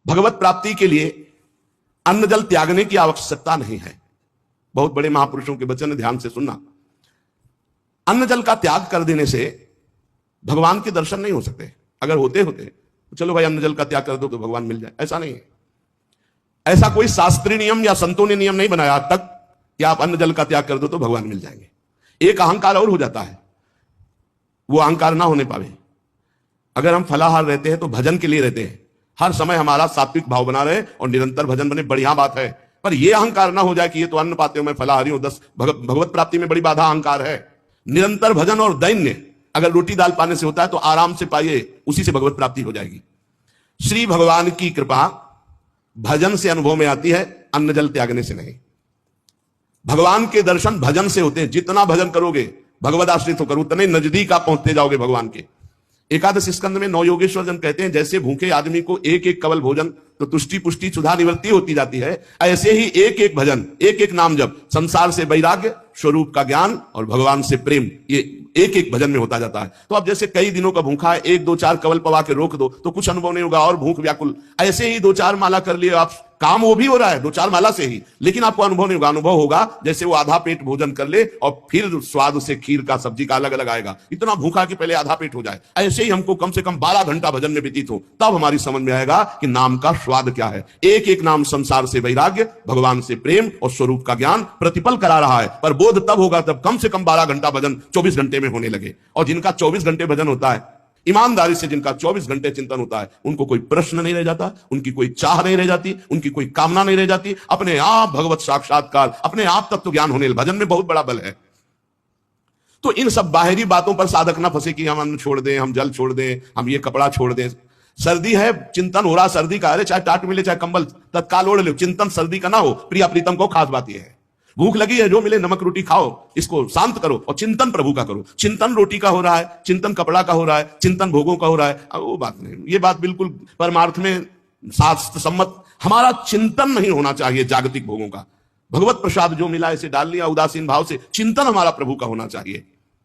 भगवत प्राप्ति के लिए अन्न जल त्यागने की आवश्यकता नहीं है। बहुत बड़े महापुरुषों के वचन ध्यान से सुनना। अन्न जल का त्याग कर देने से भगवान के दर्शन नहीं हो सकते। अगर होते तो चलो भाई अन्न जल का त्याग कर दो तो भगवान मिल जाए, ऐसा नहीं है। ऐसा कोई शास्त्रीय नियम या संतों ने नियम नहीं बनाया आज तक कि आप अन्न जल का त्याग कर दो तो भगवान मिल जाएंगे। एक अहंकार और हो जाता है, वो अहंकार ना होने पावे। अगर हम फलाहार रहते हैं तो भजन के लिए रहते हैं, हर समय हमारा सात्विक भाव बना रहे और निरंतर भजन बने, बढ़िया बात है। पर यह अहंकार ना हो जाए कि ये तो अन्न पाते हो मैं फलाहारी हूं, 10 भगवत प्राप्ति में बड़ी बाधा अहंकार है। निरंतर भजन और दैन्य अगर रोटी दाल पाने से होता है तो आराम से पाइए, उसी से भगवत प्राप्ति हो जाएगी। श्री भगवान की कृपा भजन से अनुभव में आती है, अन्न जल त्यागने से नहीं। भगवान के दर्शन भजन से होते हैं। जितना भजन करोगे भगवद आश्रित होकर उतने नजदीक आप पहुंचते जाओगे भगवान के। एकादश स्कंद में नौ योगेश्वर जन कहते हैं जैसे भूखे आदमी को एक एक कवल भोजन तो तुष्टि पुष्टि सुधा निवृत्ति होती जाती है, ऐसे ही एक एक भजन एक एक नाम जप संसार से वैराग्य, स्वरूप का ज्ञान और भगवान से प्रेम, ये एक एक भजन में होता जाता है। तो अब जैसे कई दिनों का भूखा है, 1-2-4 कवल पवा के रोक दो तो कुछ अनुभव नहीं होगा और भूख व्याकुल। ऐसे ही 2-4 माला कर लिए आप, काम वो भी हो रहा है 2-4 माला से ही, लेकिन आपको अनुभव नहीं होगा। अनुभव होगा जैसे वो आधा पेट भोजन कर ले और फिर स्वाद से खीर का सब्जी का अलग अलग आएगा, इतना भूखा कि पहले आधा पेट हो जाए। ऐसे ही हमको कम से कम 12 घंटा भजन में व्यतीत हो, तब हमारी समझ में आएगा कि नाम का स्वाद क्या है। एक एक नाम संसार से वैराग्य, भगवान से प्रेम और स्वरूप का ज्ञान प्रतिपल करा रहा है। पर बोध तब होगा तब कम से कम 12 घंटा भजन 24 घंटे में होने लगे। और जिनका 24 घंटे भजन होता है, ईमानदारी से जिनका 24 घंटे चिंतन होता है, उनको कोई प्रश्न नहीं रह जाता, उनकी कोई चाह नहीं रह जाती, उनकी कोई कामना नहीं रह जाती। अपने आप भगवत साक्षात्कार, अपने आप तत्व ज्ञान होने। भजन में बहुत बड़ा बल है। तो इन सब बाहरी बातों पर साधक ना फंसे कि हम अन्न छोड़ दें, हम जल छोड़ दें, हम ये कपड़ा छोड़ दें। सर्दी है, चिंतन हो रहा सर्दी का, अरे चाहे टाट मिले चाहे कंबल तत्काल ओढ़ लो, चिंतन सर्दी का ना हो। प्रिया प्रीतम को खास बात यह है, भूख लगी है जो मिले नमक रोटी खाओ, इसको शांत करो और चिंतन प्रभु का करो। चिंतन रोटी का हो रहा है, चिंतन कपड़ा का हो रहा है, चिंतन भोगों का हो रहा है, वो बात नहीं। ये बात बिल्कुल परमार्थ में शास्त्र सम्मत। हमारा चिंतन नहीं होना चाहिए जागतिक भोगों का। भगवत प्रसाद जो मिला इसे डाल लिया उदासीन भाव से, चिंतन हमारा प्रभु का होना चाहिए।